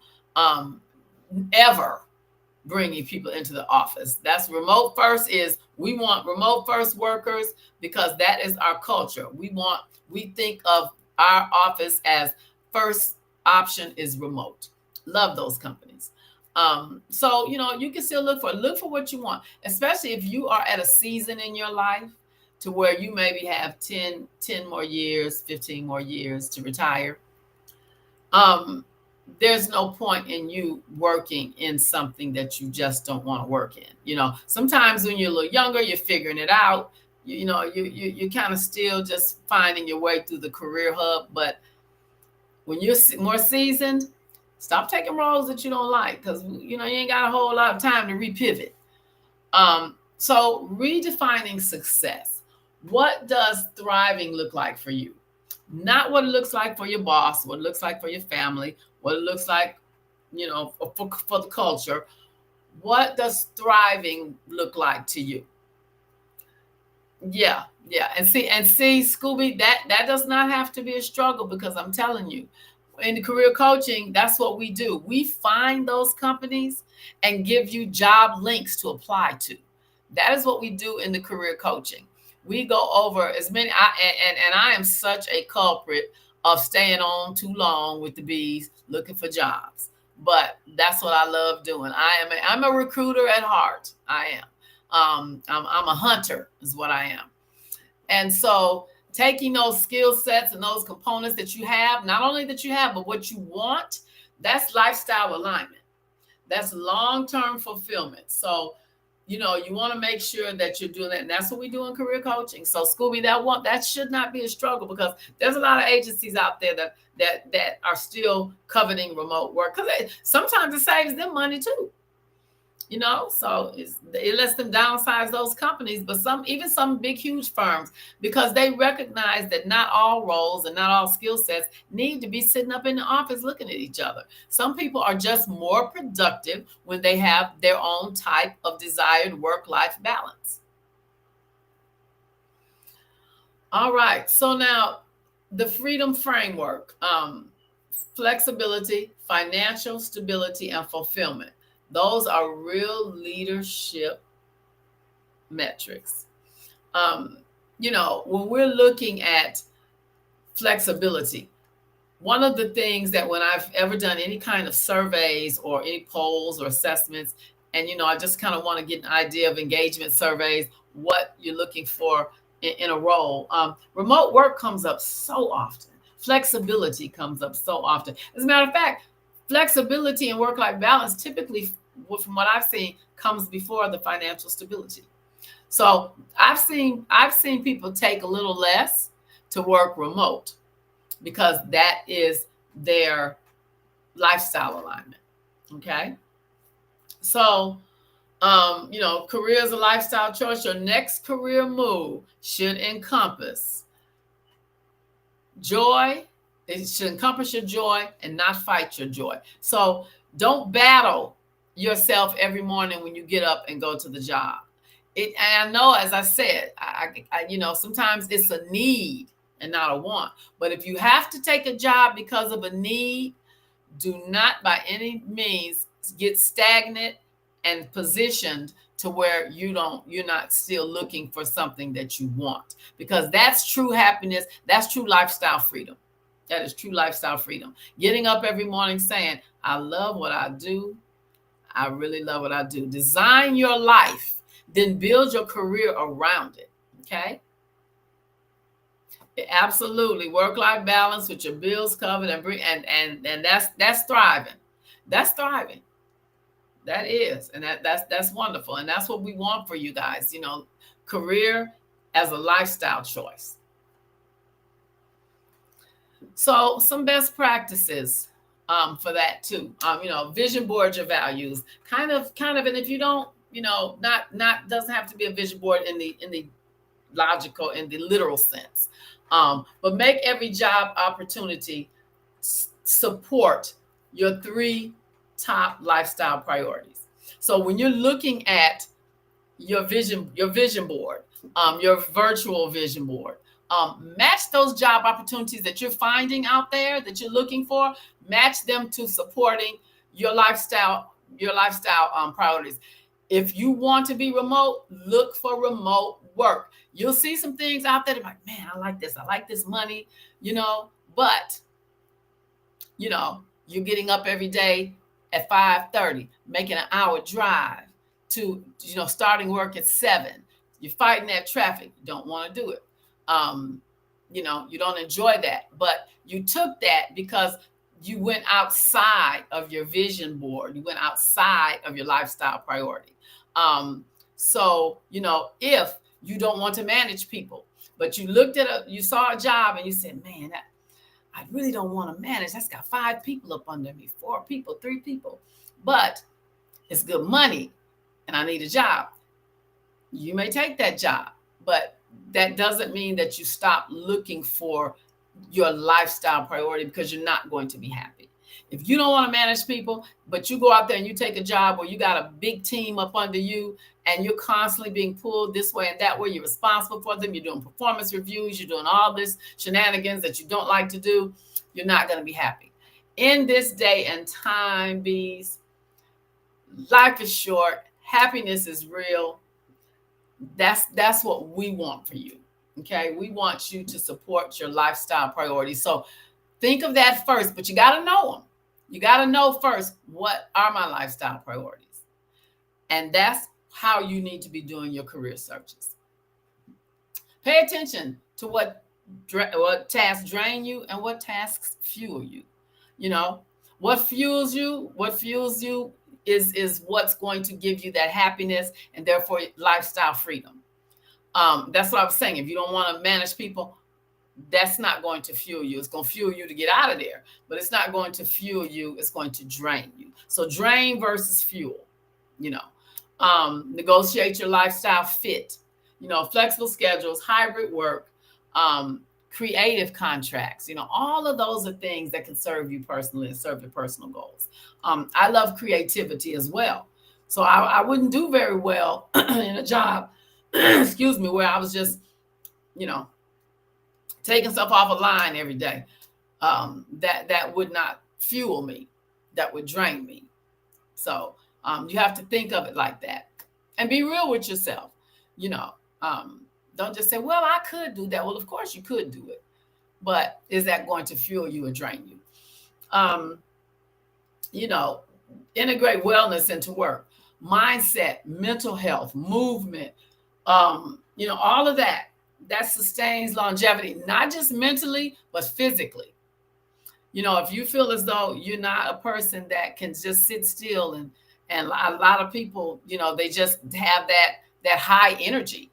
ever bringing people into the office. That's remote first. We want remote first workers because that is our culture. We think of our office as first option is remote. Love those companies. So, you can still look for what you want, especially if you are at a season in your life to where you maybe have 10 more years, 15 more years to retire. There's no point in you working in something that you just don't want to work in. Sometimes when you're a little younger, you're figuring it out. You're kind of still just finding your way through the career hub. But when you're more seasoned, stop taking roles that you don't like, because you ain't got a whole lot of time to repivot. So redefining success. What does thriving look like for you? Not what it looks like for your boss, what it looks like for your family, what it looks like, for the culture. What does thriving look like to you? Yeah. And see, Scooby, that does not have to be a struggle, because I'm telling you, in the career coaching, that's what we do. We find those companies and give you job links to apply to. That is what we do in the career coaching. We go over as many, and I am such a culprit of staying on too long with the bees looking for jobs. But that's what I love doing. I'm a recruiter at heart. I am. I'm a hunter is what I am. And so taking those skill sets and those components that you have, not only that you have, but what you want, that's lifestyle alignment. That's long-term fulfillment. So, you want to make sure that you're doing that. And that's what we do in career coaching. So Scooby, that should not be a struggle, because there's a lot of agencies out there that are still coveting remote work, because sometimes it saves them money too. So it lets them downsize those companies, but even some big, huge firms, because they recognize that not all roles and not all skill sets need to be sitting up in the office looking at each other. Some people are just more productive when they have their own type of desired work-life balance. All right. So now the freedom framework, flexibility, financial stability, and fulfillment. Those are real leadership metrics. When we're looking at flexibility, one of the things that when I've ever done any kind of surveys or any polls or assessments, and, I just kind of want to get an idea of engagement surveys, what you're looking for in a role. Remote work comes up so often. Flexibility comes up so often. As a matter of fact, flexibility and work-life balance typically, from what I've seen, comes before the financial stability. So I've seen people take a little less to work remote, because that is their lifestyle alignment. Okay. So, career is a lifestyle choice. Your next career move should encompass joy. It should encompass your joy and not fight your joy. So don't battle yourself every morning when you get up and go to the job. And I know, as I said, I sometimes it's a need and not a want. But if you have to take a job because of a need, Do not by any means get stagnant and positioned to where you're not still looking for something that you want, because that's true happiness. That's true lifestyle freedom. That is true lifestyle freedom. Getting up every morning saying, I love what I do. I really love what I do. Design your life, then build your career around it. Okay. Absolutely. Work-life balance with your bills covered and that's thriving. That's thriving. That is. And that's wonderful. And that's what we want for you guys, career as a lifestyle choice. So some best practices for that too. Vision board your values. Kind of, and if you don't, not doesn't have to be a vision board in the logical, in the literal sense. But make every job opportunity support your 3 top lifestyle priorities. So when you're looking at your vision board, your virtual vision board, match those job opportunities that you're finding out there that you're looking for, match them to supporting your lifestyle priorities. If you want to be remote, look for remote work. You'll see some things out there that like, man, I like this money, but you're getting up every day at 5:30, making an hour drive to, starting work at 7. You're fighting that traffic. You don't want to do it. You don't enjoy that, but you took that because you went outside of your vision board. You went outside of your lifestyle priority. So, if you don't want to manage people, but you you saw a job and you said, man, I really don't want to manage. That's got 5 people up under me, 4 people, 3 people, but it's good money and I need a job. You may take that job, but that doesn't mean that you stop looking for your lifestyle priority, because you're not going to be happy. If you don't want to manage people, but you go out there and you take a job where you got a big team up under you and you're constantly being pulled this way and that way, you're responsible for them, you're doing performance reviews, you're doing all this shenanigans that you don't like to do, you're not going to be happy. In this day and time, bees, life is short, happiness is real. That's what we want for you. Okay. We want you to support your lifestyle priorities. So think of that first, but you got to know them. You got to know first, what are my lifestyle priorities? And that's how you need to be doing your career searches. Pay attention to what tasks drain you and what tasks fuel you. What fuels you is what's going to give you that happiness and therefore lifestyle freedom. That's what I was saying. If you don't want to manage people, that's not going to fuel you. It's going to fuel you to get out of there, but it's not going to fuel you. It's going to drain you. So drain versus fuel, negotiate your lifestyle fit, flexible schedules, hybrid work, creative contracts, all of those are things that can serve you personally and serve your personal goals. I love creativity as well. So I wouldn't do very well in a job, excuse me, where I was just, taking stuff off a line every day. That would not fuel me. That would drain me. So you have to think of it like that and be real with yourself. Don't just say, well, I could do that. Well, of course you could do it, but is that going to fuel you or drain you? Integrate wellness into work, mindset, mental health, movement, all of that sustains longevity, not just mentally, but physically. If you feel as though you're not a person that can just sit still and a lot of people, they just have that high energy,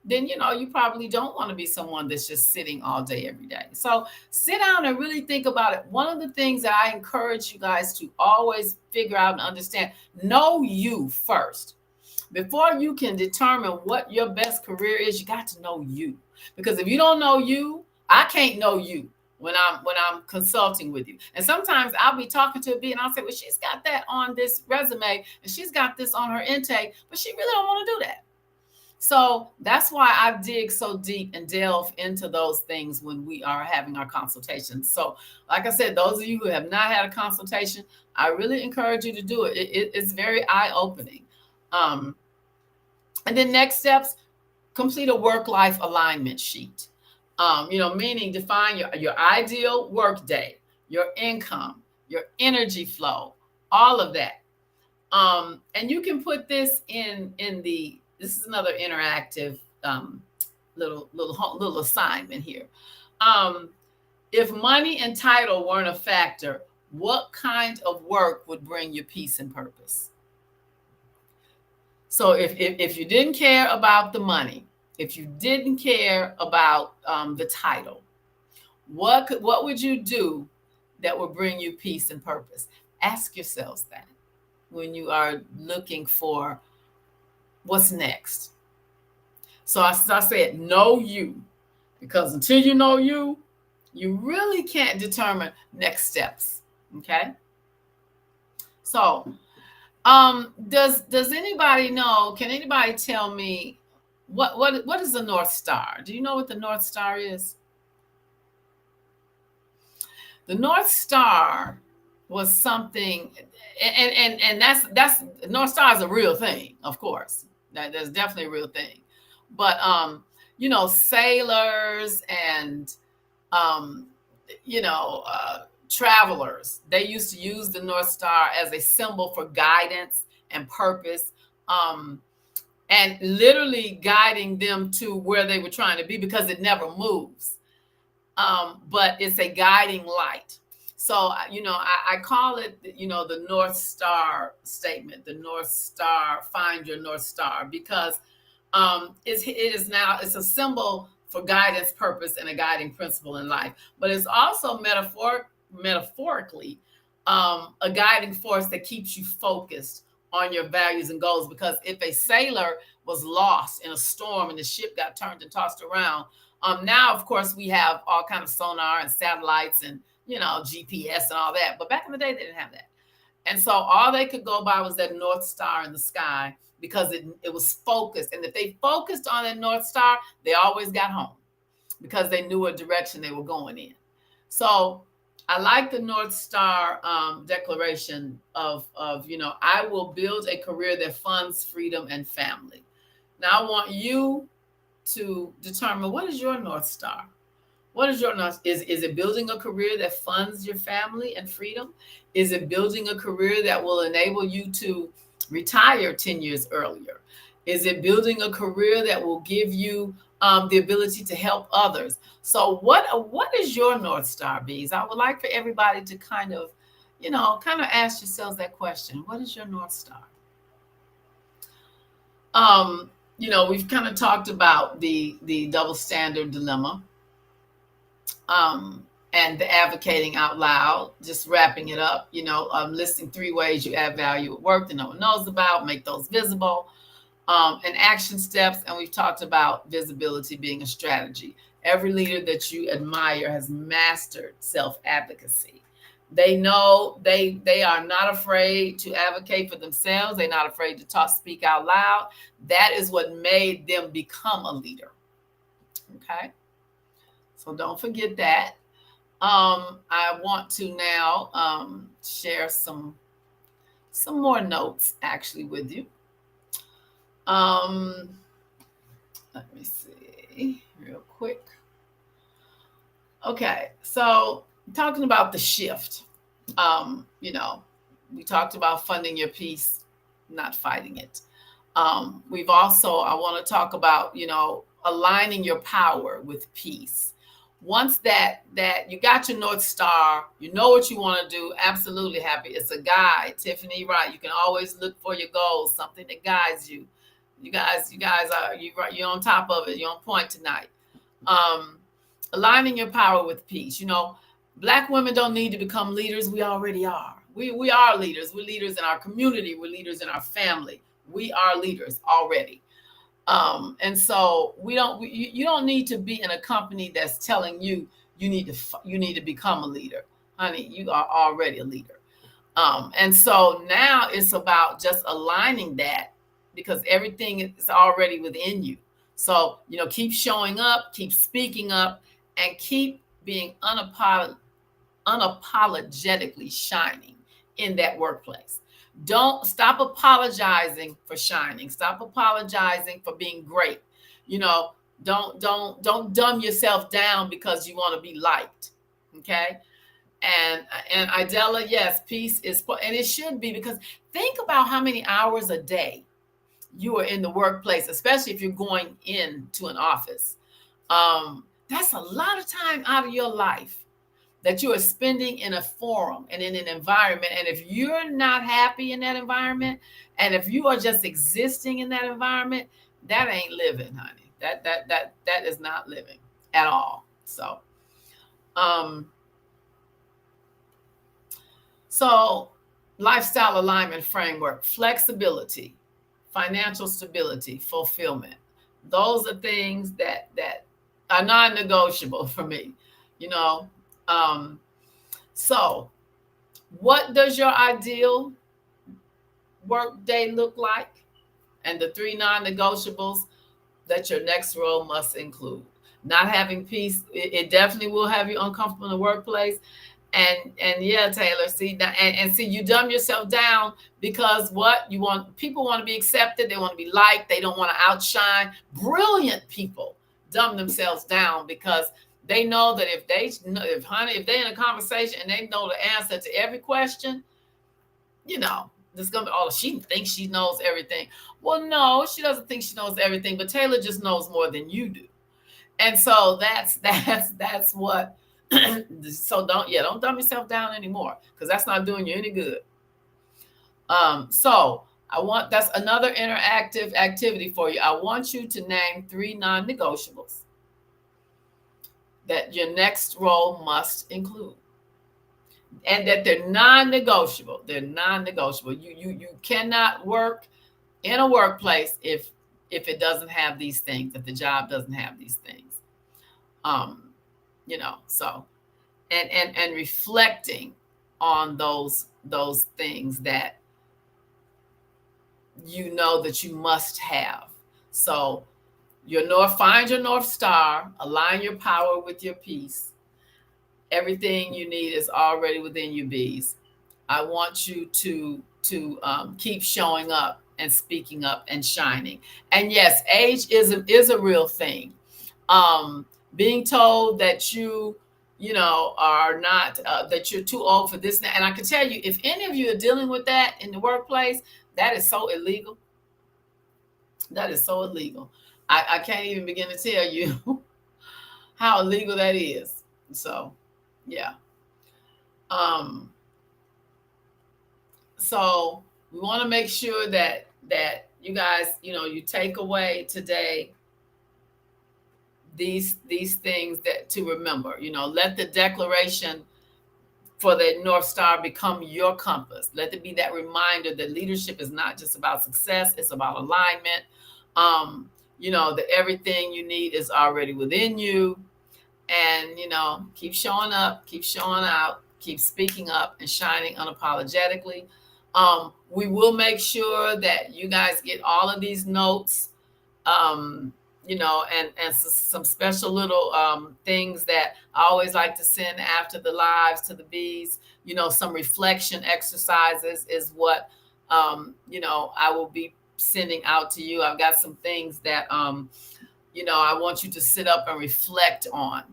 then, you probably don't want to be someone that's just sitting all day, every day. So sit down and really think about it. One of the things that I encourage you guys to always figure out and understand, know you first. Before you can determine what your best career is, you got to know you. Because if you don't know you, I can't know you when I'm consulting with you. And sometimes I'll be talking to a bee and I'll say, well, she's got that on this resume and she's got this on her intake, but she really don't want to do that. So that's why I dig so deep and delve into those things when we are having our consultations. So, like I said, those of you who have not had a consultation, I really encourage you to do it. It's very eye-opening. Um, and then next steps, complete a work-life alignment sheet. Meaning define your ideal work day, your income, your energy flow, all of that. And you can put this this is another interactive little assignment here. If money and title weren't a factor, what kind of work would bring you peace and purpose? So if you didn't care about the money, if you didn't care about the title, what would you do that would bring you peace and purpose? Ask yourselves that when you are looking for what's next. So as I said, know you, because until you know you, you really can't determine next steps. Okay. So, does anybody know? Can anybody tell me what is the North Star? Do you know what the North Star is? The North Star was something, and that's North Star is a real thing, of course. That's definitely a real thing. But sailors and travelers, they used to use the North Star as a symbol for guidance and purpose, and literally guiding them to where they were trying to be, because it never moves. But it's a guiding light. So, I call it, the North Star statement, the North Star, find your North Star, because it's a symbol for guidance, purpose, and a guiding principle in life. But it's also metaphorically a guiding force that keeps you focused on your values and goals. Because if a sailor was lost in a storm and the ship got turned and tossed around, now, of course, we have all kind of sonar and satellites and, GPS and all that. But back in the day, they didn't have that. And so all they could go by was that North Star in the sky, because it was focused. And if they focused on that North Star, they always got home, because they knew what direction they were going in. So I like the North Star declaration of I will build a career that funds freedom and family. Now I want you to determine, what is your North Star? What is your North? Is it building a career that funds your family and freedom? Is it building a career that will enable you to retire 10 years earlier? Is it building a career that will give you the ability to help others? So what is your North Star, Bees? I would like for everybody to kind of ask yourselves that question. What is your North Star? We've kind of talked about the double standard dilemma, and the advocating out loud, just wrapping it up, listing 3 ways you add value at work that no one knows about, make those visible, and action steps. And we've talked about visibility being a strategy. Every leader that you admire has mastered self-advocacy. They know they are not afraid to advocate for themselves. They're not afraid to speak out loud. That is what made them become a leader. Okay. So don't forget that. I want to now share some more notes actually with you. Let me see real quick. Okay, so talking about the shift, we talked about funding your peace, not fighting it. I want to talk about, aligning your power with peace. Once that you got your North Star, you know what you want to do, absolutely happy. It's a guide, Tiffany, right? You can always look for your goals, something that guides you. You guys you're on top of it. You're on point tonight. Aligning your power with peace. Black women don't need to become leaders. We already are. We are leaders. We're leaders in our community. We're leaders in our family. We are leaders already. And so you don't need to be in a company that's telling you need to become a leader. Honey, you are already a leader. And so now it's about just aligning that because everything is already within you. So, keep showing up, keep speaking up, and keep being unapologetically shining in that workplace. Don't stop apologizing for shining. Stop apologizing for being great. You know, don't dumb yourself down because you want to be liked. Okay? And Idella, yes, peace is, and it should be, because think about how many hours a day you are in the workplace, especially if you're going into an office. That's a lot of time out of your life that you are spending in a forum and in an environment. And if you're not happy in that environment, and if you are just existing in that environment, that ain't living, honey. That is not living at all. So, lifestyle alignment framework, flexibility, financial stability, fulfillment. Those are things that are non-negotiable for me. So what does your ideal work day look like? And the 3 non-negotiables that your next role must include. Not having peace, it definitely will have you uncomfortable in the workplace. And yeah, Taylor, see that, and see, you dumb yourself down because people want to be accepted, they want to be liked, they don't want to outshine. Brilliant people dumb themselves down because they know that if they're in a conversation and they know the answer to every question, there's gonna be, she thinks she knows everything. Well, no, she doesn't think she knows everything, but Taylor just knows more than you do. And so that's what. So don't dumb yourself down anymore, because that's not doing you any good. So that's another interactive activity for you. I want you to name 3 non-negotiables that your next role must include, and that they're non-negotiable. They're non-negotiable. You cannot work in a workplace if it doesn't have these things, if the job doesn't have these things. So and reflecting on those things that that you must have. So find your North Star, align your power with your peace. Everything you need is already within you, bees. I want you to keep showing up and speaking up and shining. And yes, age is a real thing. Being told that you are not, that you're too old for this. And I can tell you, if any of you are dealing with that in the workplace, that is so illegal. That is so illegal. I can't even begin to tell you how illegal that is. So, yeah. So we want to make sure that you guys, you take away today these things that to remember. Let the declaration for the North Star become your compass. Let it be that reminder that leadership is not just about success, it's about alignment. That everything you need is already within you. And keep showing up, keep showing out, keep speaking up and shining unapologetically. We will make sure that you guys get all of these notes, and some special little things that I always like to send after the lives to the bees. Some reflection exercises is what I will be sending out to you. I've got some things that I want you to sit up and reflect on,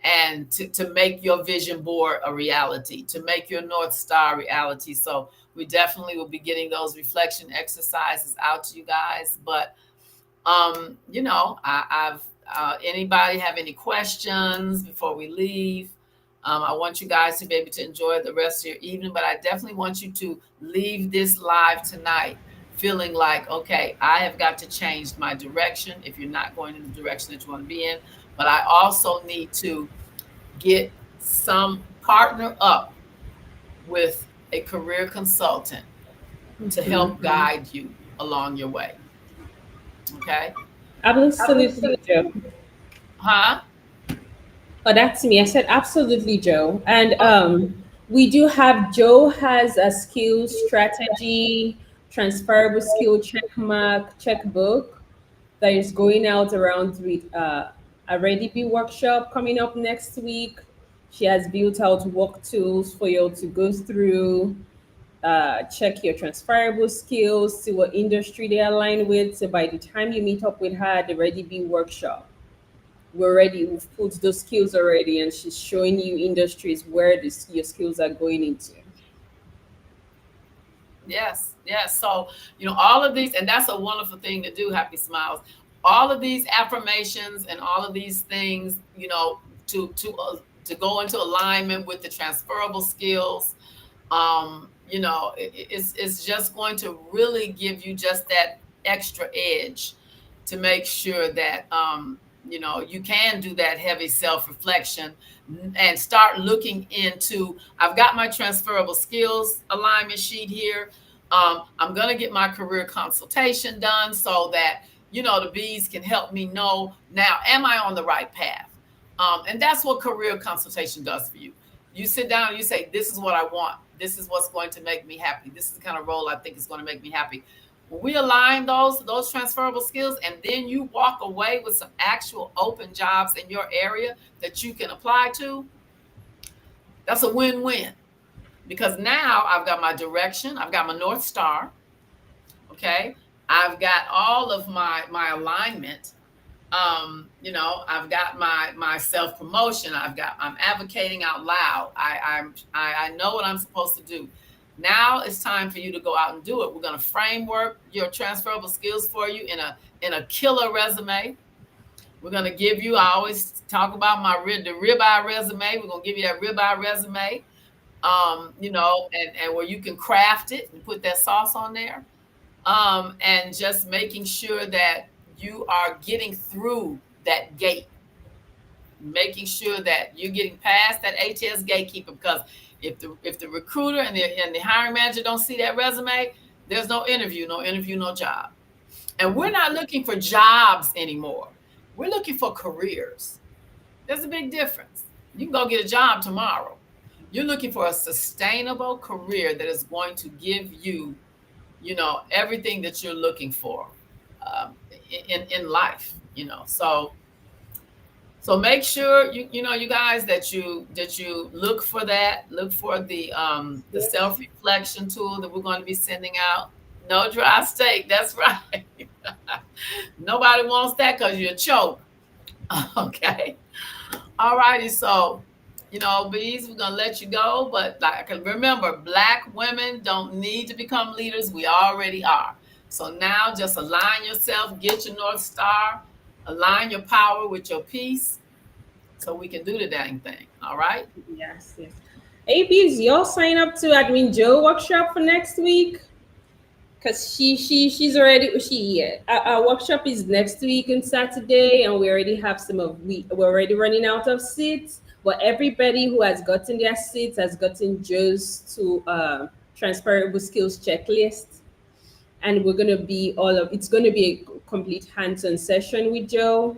and to make your vision board a reality, to make your North Star reality. So we definitely will be getting those reflection exercises out to you guys. But anybody have any questions before we leave? I want you guys to be able to enjoy the rest of your evening, but I definitely want you to leave this live tonight feeling like, okay, I have got to change my direction if you're not going in the direction that you want to be in. But I also need to get some partner up with a career consultant to help guide you along your way. Okay? Absolutely, Joe. Huh? Oh, that's me. I said absolutely, Joe. And we do have, Joe has a skills strategy transferable skill checkbook that is going out around with a Ready Be workshop coming up next week. She has built out work tools for you to go through, check your transferable skills, see what industry they align with. So by the time you meet up with her at the Ready Be workshop, we're ready. We've put those skills already, and she's showing you industries where your skills are going into. Yes, yes. So, all of these, and that's a wonderful thing to do, Happy Smiles. All of these affirmations and all of these things, to go into alignment with the transferable skills, it's just going to really give you just that extra edge to make sure that you can do that heavy self-reflection and start looking into, I've got my transferable skills alignment sheet here. I'm going to get my career consultation done so that, the bees can help me know now, am I on the right path? And that's what career consultation does for you. You sit down and you say, this is what I want. This is what's going to make me happy. This is the kind of role I think is going to make me happy. When we align those transferable skills, and then you walk away with some actual open jobs in your area that you can apply to, that's a win-win. Because now I've got my direction, I've got my North Star, okay? I've got all of my alignment. I've got my self-promotion. I'm advocating out loud. I know what I'm supposed to do. Now it's time for you to go out and do it. We're going to framework your transferable skills for you in a killer resume. We're going to give you, I always talk about the ribeye resume. We're going to give you that ribeye resume, and where you can craft it and put that sauce on there. And just making sure that you are getting through that gate, making sure that you're getting past that ATS gatekeeper, because if the recruiter and the hiring manager don't see that resume, there's no interview, no job. And we're not looking for jobs anymore. We're looking for careers. There's a big difference. You can go get a job tomorrow. You're looking for a sustainable career that is going to give you, everything that you're looking for in life, So make sure you guys that you look for that. Look for the self-reflection tool that we're going to be sending out. No dry steak. That's right. Nobody wants that because you're choke. Okay. All righty. So, bees, we're gonna let you go. But remember, Black women don't need to become leaders. We already are. So now just align yourself, get your North Star, align your power with your peace, so we can do the dang thing. All right? Yes. ABs, y'all sign up to Admin Joe workshop for next week. Because she's already, our workshop is next week on Saturday, and we already have we're already running out of seats. But everybody who has gotten their seats has gotten Joe's to transferable skills checklist. And we're going to be it's going to be a complete hands-on session with Joe,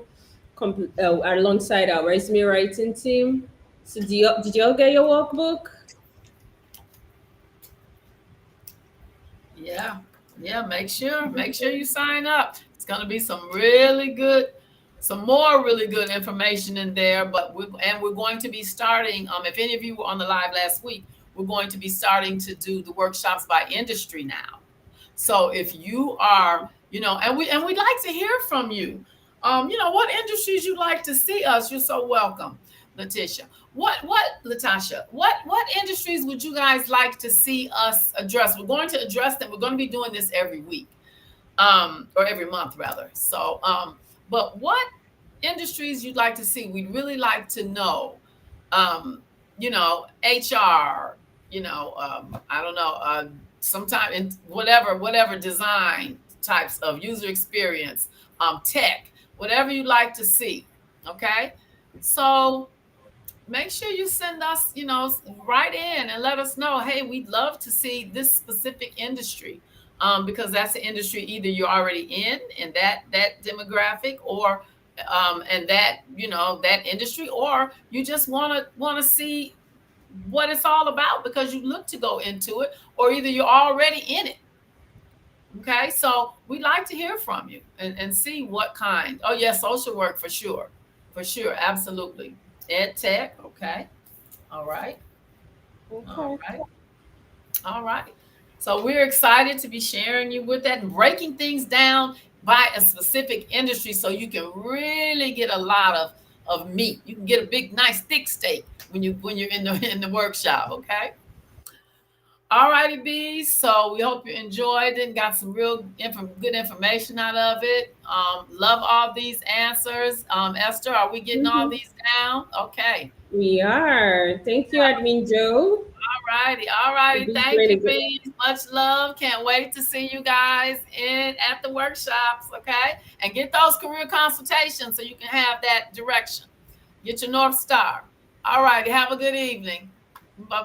alongside our resume writing team. So did y'all get your workbook? Yeah, make sure you sign up. It's going to be some more really good information in there. But we're going to be starting. If any of you were on the live last week, we're going to be starting to do the workshops by industry now. So if you are, and we'd like to hear from you. What industries you'd like to see us. You're so welcome, Letitia. Latasha, what industries would you guys like to see us address? We're going to address them. We're going to be doing this every week, or every month rather. So, but what industries you'd like to see? We'd really like to know, HR, I don't know, sometime in whatever design types of user experience, tech, whatever you'd like to see. Okay. So make sure you send us, write in and let us know, hey, we'd love to see this specific industry, because that's the industry either you're already in that demographic, or and that industry, or you just want to see what it's all about because you look to go into it, or either you're already in it. Okay, so we'd like to hear from you and see what kind. Oh, yeah, social work for sure. For sure, absolutely. Ed tech, okay. All right. All Okay. right. All right. So we're excited to be sharing you with that and breaking things down by a specific industry so you can really get a lot of meat. You can get a big, nice, thick steak when you're in the workshop. Okay. All righty, bees. So we hope you enjoyed it and got some real good information out of it. Love all these answers. Esther, are we getting all Mhm. these down? Okay. We are. Thank you, Admin Joe. All righty. You've been Thank you, really good. bees. Much love. Can't wait to see you guys in at the workshops. Okay, and get those career consultations so you can have that direction. Get your North Star. All righty. Have a good evening. Bye.